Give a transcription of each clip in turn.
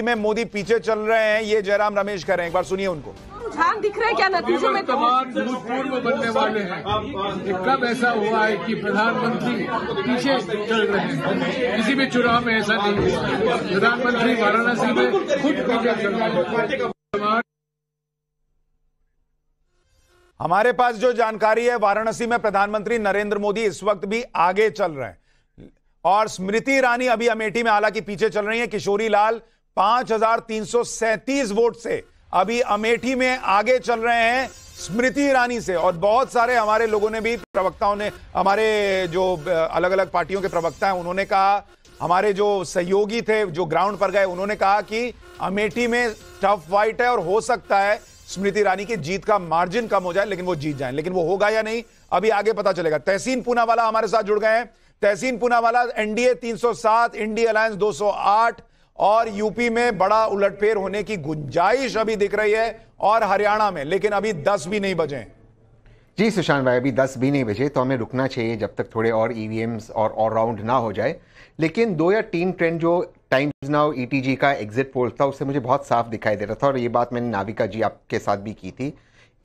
में मोदी पीछे चल रहे हैं, ये जयराम रमेश कह रहे हैं। एक बार सुनिए उनको। रुझान दिख रहे हैं क्या नतीजे में? भूतपूर्व बनने वाले हैं। कब ऐसा हुआ है कि प्रधानमंत्री पीछे चल रहे हैं? किसी भी चुनाव में ऐसा नहीं हुआ। प्रधानमंत्री वाराणसी में खुद पीछे चल रहे हैं। हमारे पास जो जानकारी है, वाराणसी में प्रधानमंत्री नरेंद्र मोदी इस वक्त भी आगे चल रहे हैं और स्मृति ईरानी अभी अमेठी में हालांकि पीछे चल रही है। किशोरी लाल 5337 वोट से अभी अमेठी में आगे चल रहे हैं स्मृति ईरानी से। और बहुत सारे हमारे लोगों ने भी, प्रवक्ताओं ने, हमारे जो अलग अलग पार्टियों के प्रवक्ता हैं, उन्होंने कहा, हमारे जो सहयोगी थे जो ग्राउंड पर गए, उन्होंने कहा कि अमेठी में टफ फाइट है और हो सकता है स्मृति ईरानी की जीत का मार्जिन कम हो जाए, लेकिन वो जीत जाए। लेकिन वो होगा या नहीं, अभी आगे पता चलेगा। तहसीन पूनावाला हमारे साथ जुड़ गए हैं। तहसीन पूनावाला, एनडीए 307, इंडिया अलायंस 208 और यूपी में बड़ा उलटफेर होने की गुंजाइश अभी दिख रही है और हरियाणा में, लेकिन अभी 10 भी नहीं बजे। जी सुशांत भाई, अभी 10 भी नहीं बजे, तो हमें रुकना चाहिए जब तक थोड़े और ईवीएम्स और ऑलराउंड ना हो जाए। लेकिन 2 या 3 ट्रेंड जो टाइम्स नाउ ईटीजी का एग्जिट पोल था, उससे मुझे बहुत साफ दिखाई दे रहा था और ये बात मैंने नाविका जी आपके साथ भी की थी।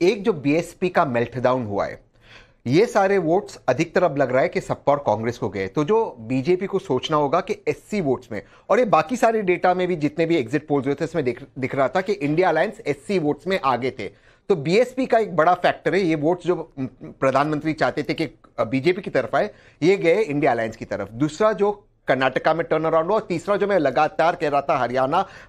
एक जो बीएसपी का मेल्टडाउन हुआ है, ये सारे वोट्स अधिकतर अब लग रहा है कि सपा और कांग्रेस को गए। तो जो बीजेपी को सोचना होगा कि एससी वोट्स में, और ये बाकी सारे डेटा में भी जितने भी एग्जिट पोल्स हुए थे, इसमें दिख रहा था कि इंडिया अलायंस एससी वोट्स में आगे थे। तो बीएसपी का एक बड़ा फैक्टर है, ये वोट्स जो प्रधानमंत्री चाहते थे कि बीजेपी की तरफ आए, ये गए इंडिया अलायंस की तरफ। दूसरा जो कर्नाटका में टर्न अराउंड हुआ, और तीसरा जो मैं लगातार कह रहा था,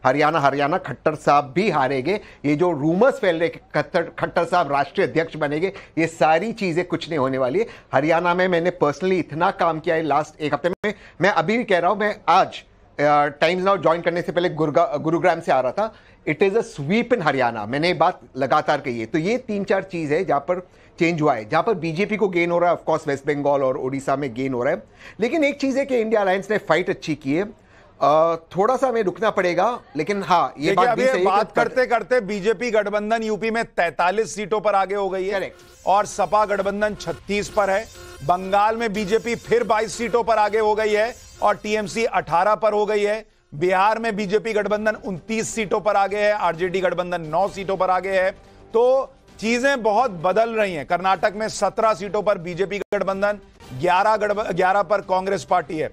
हरियाणा खट्टर साहब भी हारेंगे। ये जो रूमर्स फैल रहे कि खट्टर साहब राष्ट्रीय अध्यक्ष बनेंगे, ये सारी चीजें कुछ नहीं होने वाली है। हरियाणा में मैंने पर्सनली इतना काम किया है लास्ट 1 हफ्ते में, मैं अभी भी कह रहा हूं, मैं आज टाइम्स नाउ ज्वाइन करने से पहले गुरुग्राम से आ रहा था। इट इज अ स्वीप इन हरियाणा, मैंने ये बात लगातार कही है। तो ये 3-4 चीज है जहां पर चेंज हुआ है, जहां पर बीजेपी को गेन हो रहा है। ऑफ कोर्स वेस्ट बंगाल और ओडिशा में गेन हो रहा है, लेकिन एक चीज है कि इंडिया अलायंस ने फाइट अच्छी की है। थोड़ा सा हमें रुकना पड़ेगा, लेकिन हाँ, ये बात भी सही है। बात करते करते बीजेपी गठबंधन यूपी में 43 सीटों पर आगे हो गई है और सपा गठबंधन 36 पर है। बंगाल में बीजेपी फिर 22 सीटों पर आगे हो गई है और टीएमसी 18 पर हो गई है। बिहार में बीजेपी गठबंधन 29 सीटों पर आगे है, आरजेडी गठबंधन 9 सीटों पर आगे है। तो चीजें बहुत बदल रही हैं। कर्नाटक में 17 सीटों पर बीजेपी गठबंधन, 11 पर कांग्रेस पार्टी है।